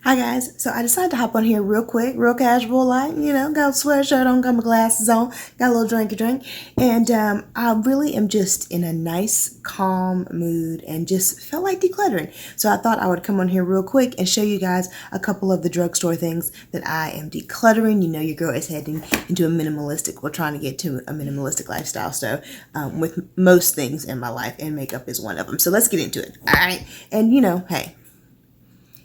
Hi guys, so I decided to hop on here real quick, real casual, like, got a sweatshirt on, got my glasses on, got a little drinky drink, and I really am just in a nice, calm mood and just felt like decluttering. So I thought I would come on here real quick and show you guys a couple of the drugstore things that I am decluttering. You know, your girl is heading into a minimalistic, we're trying to get to a minimalistic lifestyle, so with most things in my life, and makeup is one of them. So let's get into it, all right? And hey,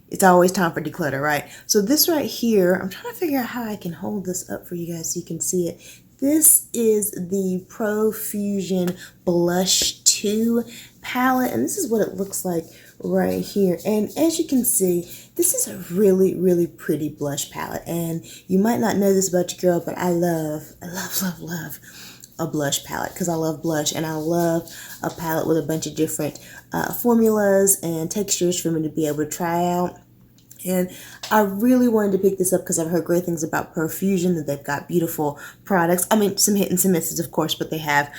it's always time for declutter, right? So this right here, I'm trying to figure out how I can hold this up for you guys so you can see it. This is the Profusion Blush 2 palette, and this is what it looks like right here. And as you can see, this is a really, really pretty blush palette. And you might not know this about your girl, but I love a blush palette because I love blush, and I love a palette with a bunch of different formulas and textures for me to be able to try out. And I really wanted to pick this up because I've heard great things about Profusion, that they've got beautiful products. I mean, some hit and some misses, of course, but they have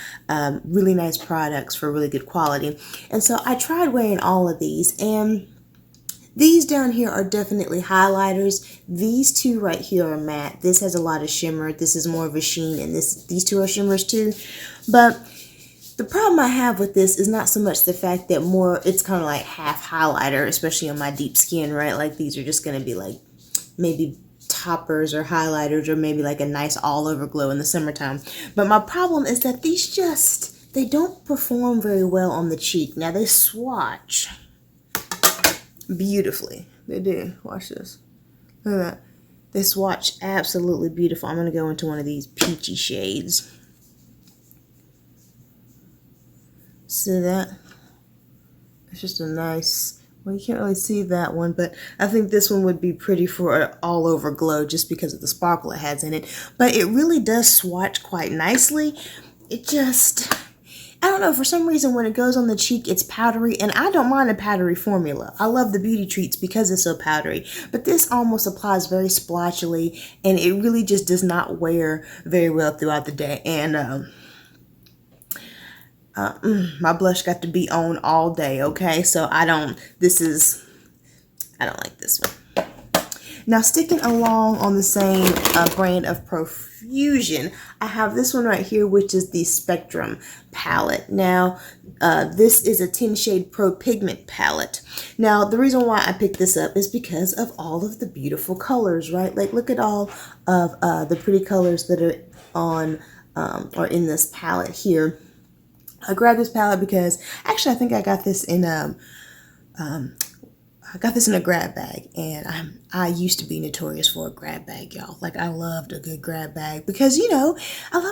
really nice products for really good quality. And so I tried wearing all of these, and these down here are definitely highlighters. These two right here are matte. This has a lot of shimmer. This is more of a sheen, and these two are shimmers too. But the problem I have with this is not so much the fact that it's kind of like half highlighter, especially on my deep skin, right? Like these are just going to be like maybe toppers or highlighters, or maybe like a nice all over glow in the summertime. But my problem is that they don't perform very well on the cheek. Now they swatch beautifully. They do. Watch this. Look at that. They swatch absolutely beautiful. I'm going to go into one of these peachy shades. See that? It's just a nice, well, you can't really see that one, but I think this one would be pretty for an all over glow just because of the sparkle it has in it. But it really does swatch quite nicely. It just, I don't know, for some reason when it goes on the cheek, it's powdery, and I don't mind a powdery formula. I love the beauty treats because it's so powdery, but this almost applies very splotchily, and it really just does not wear very well throughout the day. And my blush got to be on all day, okay? So I don't like this one. Now, sticking along on the same brand of Profusion, I have this one right here, which is the Spectrum palette. Now, this is a 10 shade Pro Pigment palette. Now, the reason why I picked this up is because of all of the beautiful colors, right? Like, look at all of the pretty colors that are on or in this palette here. I grabbed this palette because actually I think I got this in a grab bag, and I used to be notorious for a grab bag, y'all. Like, I loved a good grab bag because I love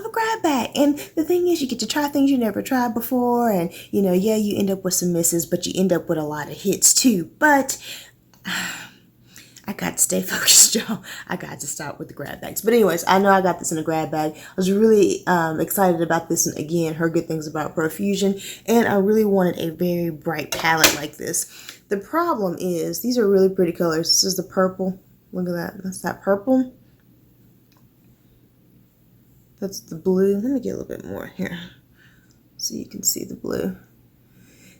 a grab bag, and the thing is, you get to try things you never tried before, and yeah, you end up with some misses, but you end up with a lot of hits too. But I got to stay focused, y'all. I got to start with the grab bags. But anyways, I know I got this in a grab bag. I was really excited about this, and again, heard good things about Profusion, and I really wanted a very bright palette like this. The problem is, these are really pretty colors. This is the purple. Look at that. That's that purple. That's the blue. Let me get a little bit more here so you can see the blue.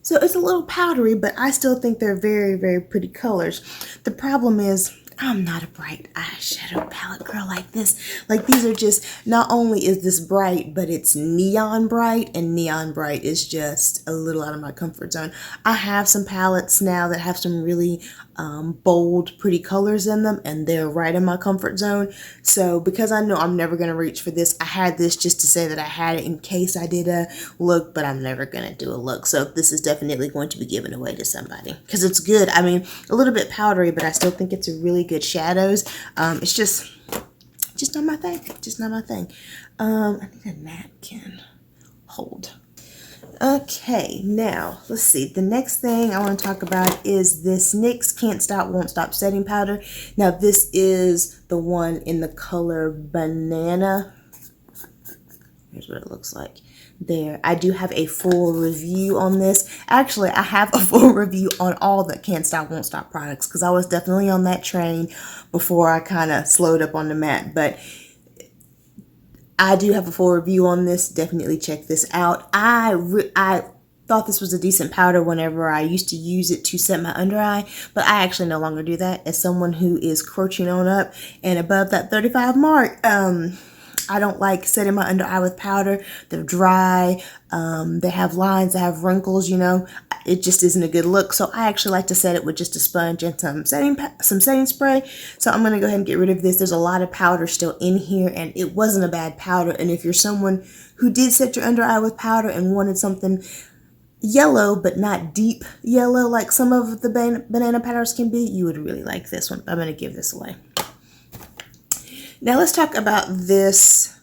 So it's a little powdery, but I still think they're very, very pretty colors. The problem is, I'm not a bright eyeshadow palette girl like this. Like, these are just, not only is this bright, but it's neon bright, and neon bright is just a little out of my comfort zone. I have some palettes now that have some really bold, pretty colors in them, and they're right in my comfort zone. So because I know I'm never going to reach for this, I had this just to say that I had it in case I did a look, but I'm never going to do a look. So this is definitely going to be given away to somebody because it's good. I mean, a little bit powdery, but I still think it's a really good shadows. It's just not my thing. Just not my thing. I need a napkin. Hold. Okay, now let's see. The next thing I want to talk about is this NYX Can't Stop Won't Stop setting powder. Now this is the one in the color banana. Here's what it looks like. There, I do have a full review on this. Actually, I have a full review on all the Can't Stop Won't Stop products because I was definitely on that train before I kind of slowed up on the matte. But I do have a full review on this. Definitely check this out. I thought this was a decent powder whenever I used to use it to set my under eye, but I actually no longer do that. As someone who is crouching on up and above that 35 mark, I don't like setting my under eye with powder. They're dry, they have lines, they have wrinkles, you know. It just isn't a good look. So I actually like to set it with just a sponge and some setting spray. So I'm gonna go ahead and get rid of this. There's a lot of powder still in here, and it wasn't a bad powder. And if you're someone who did set your under eye with powder and wanted something yellow but not deep yellow like some of the banana powders can be, you would really like this one. I'm gonna give this away. Now let's talk about this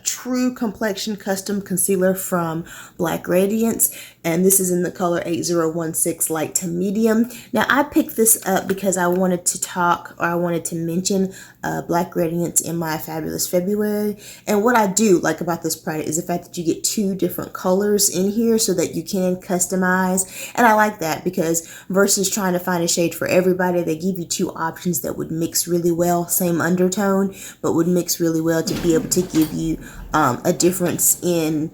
True Complexion Custom Concealer from Black Radiance, and this is in the color 8016 light to medium. Now I picked this up because I wanted to mention Black Radiance in my Fabulous February. And what I do like about this product is the fact that you get 2 different colors in here so that you can customize. And I like that because versus trying to find a shade for everybody, they give you 2 options that would mix really well, same undertone, but would mix really well to be able to give you a difference in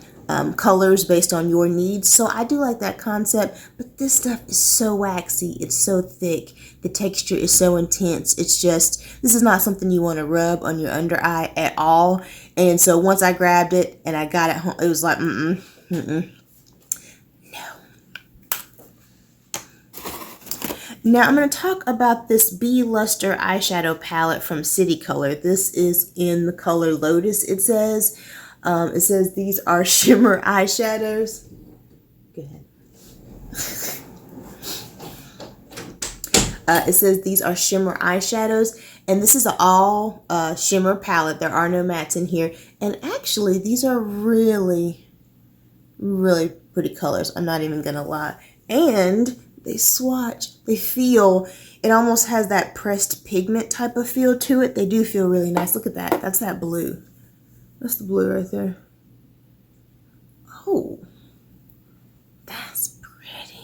colors based on your needs. So I do like that concept, but this stuff is so waxy, it's so thick, the texture is so intense. It's just, this is not something you want to rub on your under eye at all. And so once I grabbed it and I got it home, it was like no. Now I'm going to talk about this Bee Luster eyeshadow palette from City Color. This is in the color Lotus, it says. It says these are shimmer eyeshadows. Go ahead. It says these are shimmer eyeshadows, and this is an all shimmer palette. There are no mattes in here, and actually these are really, really pretty colors. I'm not even gonna lie. And they swatch, they feel, it almost has that pressed pigment type of feel to it. They do feel really nice. Look at that. That's that blue. That's the blue right there. Oh, that's pretty.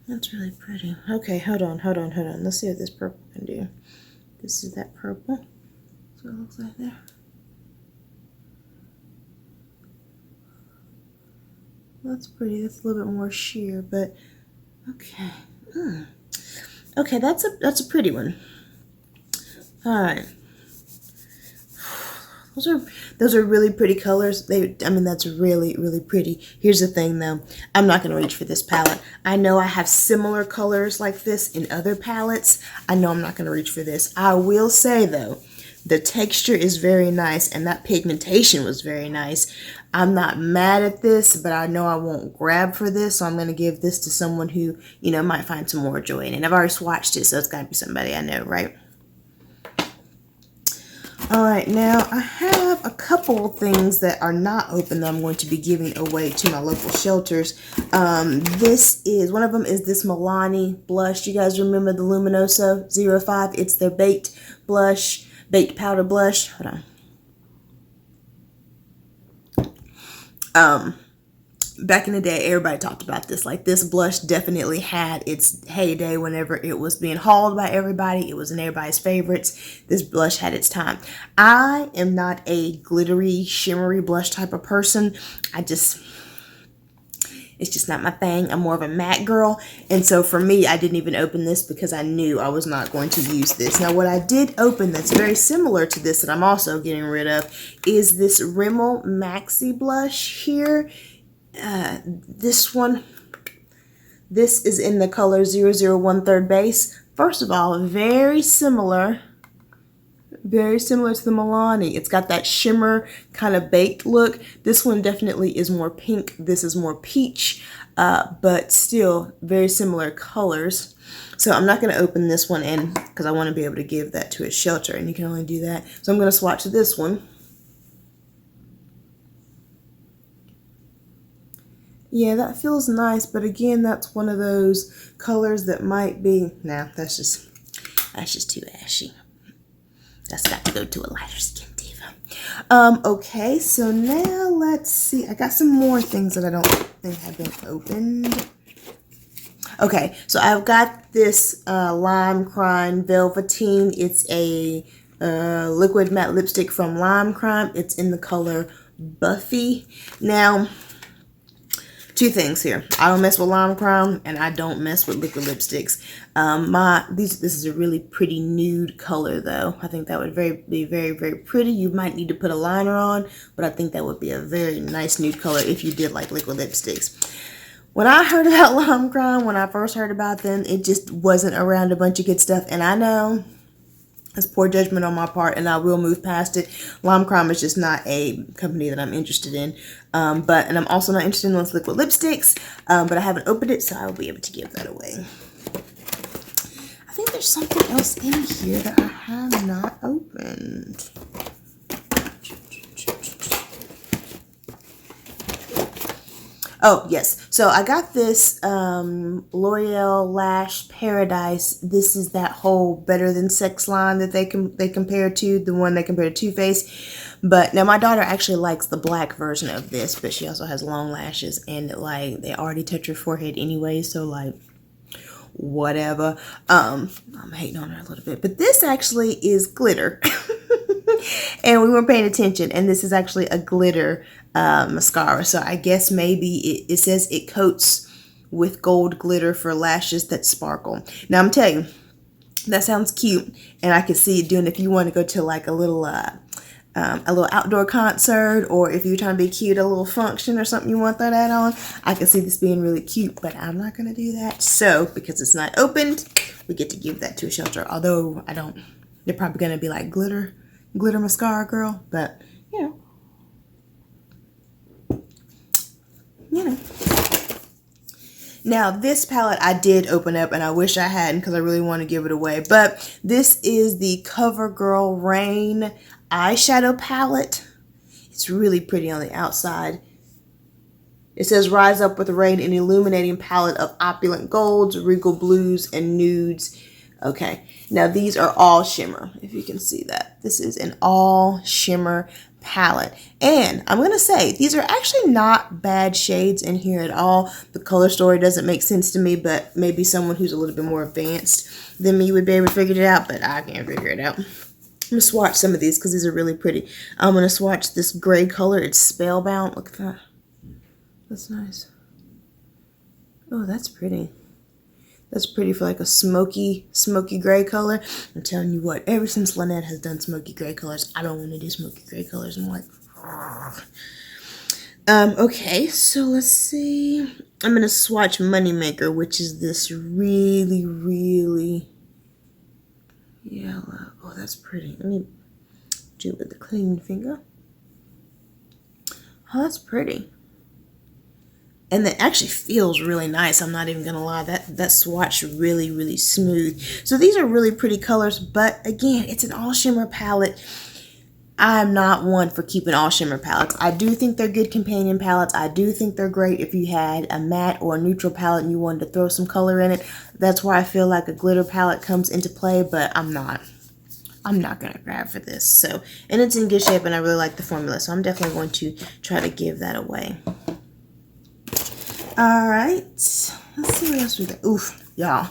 That's really pretty. Okay, hold on. Let's see what this purple can do. This is that purple. That's what it looks like there. That's pretty. That's a little bit more sheer, but okay. Okay, that's a pretty one. All right. Those are really pretty colors. That's really, really pretty. Here's the thing though. I'm not going to reach for this palette. I know I have similar colors like this in other palettes. I know I'm not going to reach for this. I will say though, the texture is very nice and that pigmentation was very nice. I'm not mad at this, but I know I won't grab for this, so I'm going to give this to someone who, you know, might find some more joy in it. I've already swatched it, so it's got to be somebody I know, right? Alright, now I have a couple of things that are not open that I'm going to be giving away to my local shelters. One of them is this Milani blush. You guys remember the Luminoso 05? It's their baked powder blush. Hold on. Back in the day, everybody talked about this. Like, this blush definitely had its heyday whenever it was being hauled by everybody. It was in everybody's favorites. This blush had its time. I am not a glittery, shimmery blush type of person. It's just not my thing. I'm more of a matte girl. And so for me, I didn't even open this because I knew I was not going to use this. Now, what I did open that's very similar to this that I'm also getting rid of is this Rimmel Maxi blush here. This one, this is in the color 0013 base. First of all, very similar to the Milani. It's got that shimmer kind of baked look. This one definitely is more pink. This is more peach, but still very similar colors. So I'm not going to open this one in because I want to be able to give that to a shelter, and you can only do that. So I'm going to swatch this one. Yeah, that feels nice, but again, that's one of those colors that might be, that's just too ashy. That's got to go to a lighter skin diva. Okay, so now let's see. I got some more things that I don't think have been opened. Okay, so I've got this Lime Crime Velveteen. It's a liquid matte lipstick from Lime Crime. It's in the color Buffy. Now, two things here. I don't mess with lime crime, and I don't mess with liquid lipsticks. This is a really pretty nude color, though. I think that would be very, very pretty. You might need to put a liner on, but I think that would be a very nice nude color if you did like liquid lipsticks. When I heard about lime crime, when I first heard about them, it just wasn't around a bunch of good stuff, and I know it's poor judgment on my part, and I will move past it. Lime crime is just not a company that I'm interested in. And I'm also not interested in those liquid lipsticks, but I haven't opened it, so I will be able to give that away. I think there's something else in here that I have not opened. Oh, yes. So I got this L'Oreal Lash Paradise. This is that whole Better Than Sex line that they compare to, the one they compare to Too Faced. But now my daughter actually likes the black version of this, but she also has long lashes, and like they already touch her forehead anyway, so like whatever. I'm hating on her a little bit, but this actually is glitter. And we weren't paying attention, and this is actually a glitter mascara. So I guess maybe it says it coats with gold glitter for lashes that sparkle. Now I'm telling you, that sounds cute, and I could see it doing if you want to go to like a little outdoor concert, or if you're trying to be cute, a little function or something you want that add on. I can see this being really cute, but I'm not gonna do that. So because it's not opened, we get to give that to a shelter. Although they're probably gonna be like glitter mascara girl, but you know. Now this palette I did open up, and I wish I hadn't because I really want to give it away, but this is the CoverGirl Rain eyeshadow palette. It's really pretty on the outside. It says rise up with rain, an illuminating palette of opulent golds, regal blues, and nudes. Okay, now these are all shimmer, if you can see that. This is an all shimmer palette, and I'm gonna say these are actually not bad shades in here at all. The color story doesn't make sense to me, but maybe someone who's a little bit more advanced than me would be able to figure it out, but I can't figure it out. I'm gonna swatch some of these because these are really pretty. I'm gonna swatch this gray color. It's Spellbound. Look at that. That's nice. Oh, that's pretty. That's pretty for like a smoky gray color. I'm telling you what, ever since Lynette has done smoky gray colors, I don't want to do smoky gray colors. I'm like, okay, so let's see. I'm going to swatch Moneymaker, which is this really, really yellow. Oh, that's pretty. Let me do it with the clean finger. Oh, that's pretty. And that actually feels really nice. I'm not even gonna lie. That swatch really, really smooth. So these are really pretty colors, but again, it's an all shimmer palette. I'm not one for keeping all shimmer palettes. I do think they're good companion palettes. I do think they're great if you had a matte or a neutral palette and you wanted to throw some color in it. That's where I feel like a glitter palette comes into play, but I'm not gonna grab for this. So, and it's in good shape, and I really like the formula, so I'm definitely going to try to give that away. All right, let's see what else we got. Oof, y'all.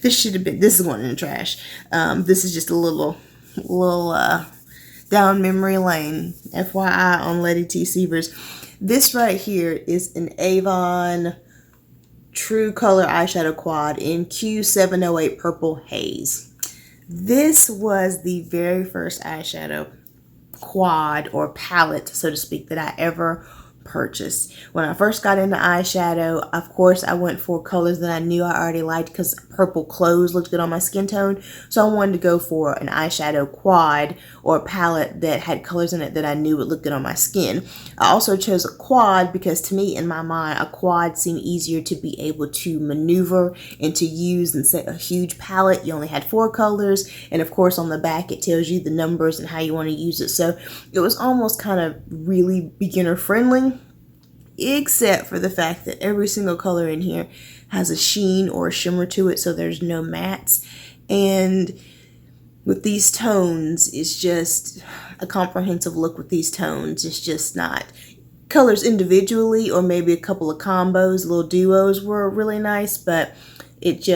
This should have been, this is going in the trash. This is just a little down memory lane, FYI, on Letty T. Sievers. This right here is an Avon True Color Eyeshadow Quad in Q708 Purple Haze. This was the very first eyeshadow quad or palette, so to speak, that I ever purchased. When I first got into eyeshadow, of course, I went for colors that I knew I already liked because purple clothes looked good on my skin tone. So I wanted to go for an eyeshadow quad or a palette that had colors in it that I knew would look good on my skin. I also chose a quad because to me, in my mind, a quad seemed easier to be able to maneuver and to use than say a huge palette. You only had 4 colors, and of course on the back it tells you the numbers and how you want to use it. So it was almost kind of really beginner friendly, except for the fact that every single color in here has a sheen or a shimmer to it, so there's no mattes. And with these tones, it's just a comprehensive look with these tones. It's just not colors individually, or maybe a couple of combos, little duos were really nice, but it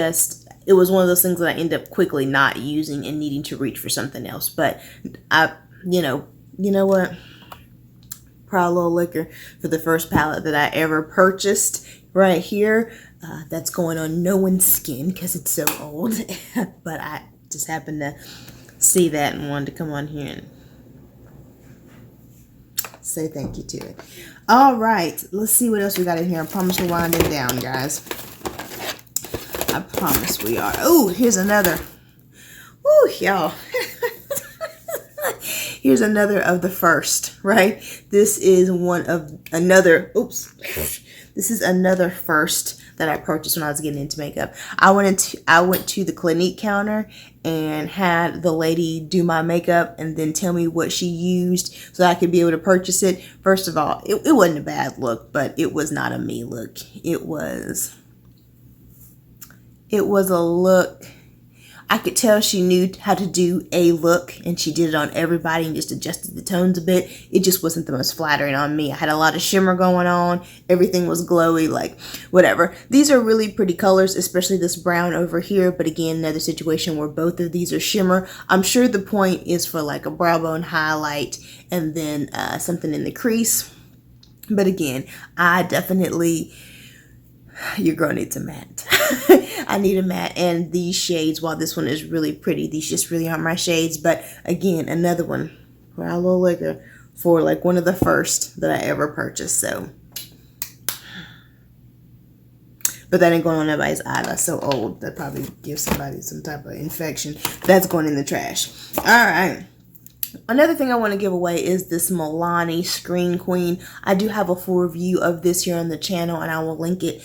was one of those things that I end up quickly not using and needing to reach for something else. But you know what? Proud Little Liquor for the first palette that I ever purchased right here. That's going on no one's skin because it's so old. But I just happened to see that and wanted to come on here and say thank you to it. All right, let's see what else we got in here. I promise we're winding down, guys. I promise we are. Oh, here's another. Ooh, y'all. Here's another of the first, right? This is one of another, oops. This is another first that I purchased when I was getting into makeup. I went to the Clinique counter and had the lady do my makeup and then tell me what she used so I could be able to purchase it. First of all, it wasn't a bad look, but it was not a me look. It was a look. I could tell she knew how to do a look, and she did it on everybody and just adjusted the tones a bit. It just wasn't the most flattering on me. I had a lot of shimmer going on. Everything was glowy, like whatever. These are really pretty colors, especially this brown over here. But again, another situation where both of these are shimmer. I'm sure the point is for like a brow bone highlight and then something in the crease. But again, I definitely... Your girl needs a matte. I need a matte, and these shades, while this one is really pretty, these just really aren't my shades. But again, another one for our little liquor for like one of the first that I ever purchased. So, but that ain't going on nobody's eye. That's so old that probably gives somebody some type of infection. That's going in the trash. All right. Another thing I want to give away is this Milani Screen Queen. I do have a full review of this here on the channel, and I will link it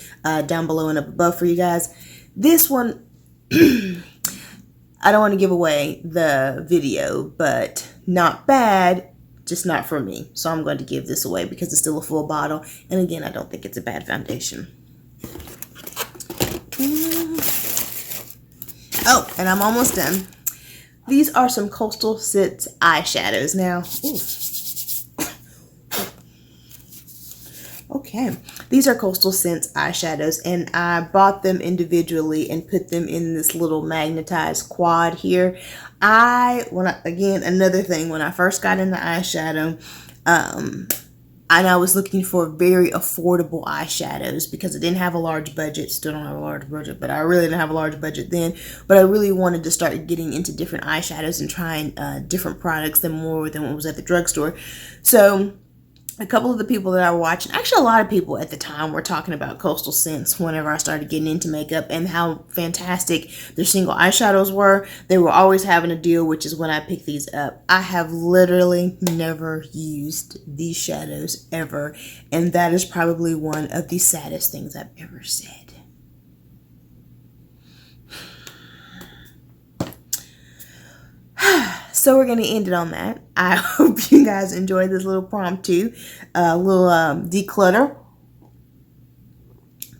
down below and up above for you guys. This one, I don't want to give away the video, but not bad, just not for me. So I'm going to give this away because it's still a full bottle. And again, I don't think it's a bad foundation. Oh, and I'm almost done. These are some Coastal Scents eyeshadows now. Ooh. Okay, these are Coastal Scents eyeshadows, and I bought them individually and put them in this little magnetized quad here. Again, another thing, when I first got into eyeshadow, and I was looking for very affordable eyeshadows because I didn't have a large budget. Still don't have a large budget, but I really didn't have a large budget then. But I really wanted to start getting into different eyeshadows and trying different products more than what was at the drugstore. So a couple of the people that I were watching, actually a lot of people at the time were talking about Coastal Scents whenever I started getting into makeup and how fantastic their single eyeshadows were. They were always having a deal, which is when I picked these up. I have literally never used these shadows ever, and that is probably one of the saddest things I've ever said. So we're going to end it on that. I hope you guys enjoyed this little promptu, little declutter.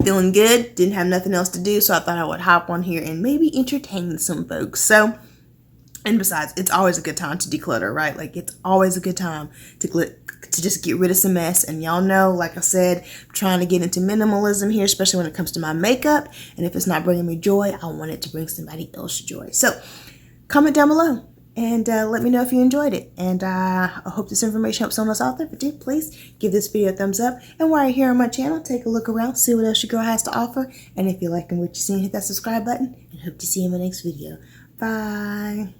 Feeling good. Didn't have nothing else to do, so I thought I would hop on here and maybe entertain some folks. So, and besides, it's always a good time to declutter, right? Like, it's always a good time to just get rid of some mess. And y'all know, like I said, I'm trying to get into minimalism here, especially when it comes to my makeup. And if it's not bringing me joy, I want it to bring somebody else joy. So, comment down below. And let me know if you enjoyed it. And I hope this information helps someone else out there. If it did, please give this video a thumbs up. And while you're here on my channel, take a look around, see what else your girl has to offer. And if you're liking what you're seeing, hit that subscribe button. And hope to see you in my next video. Bye.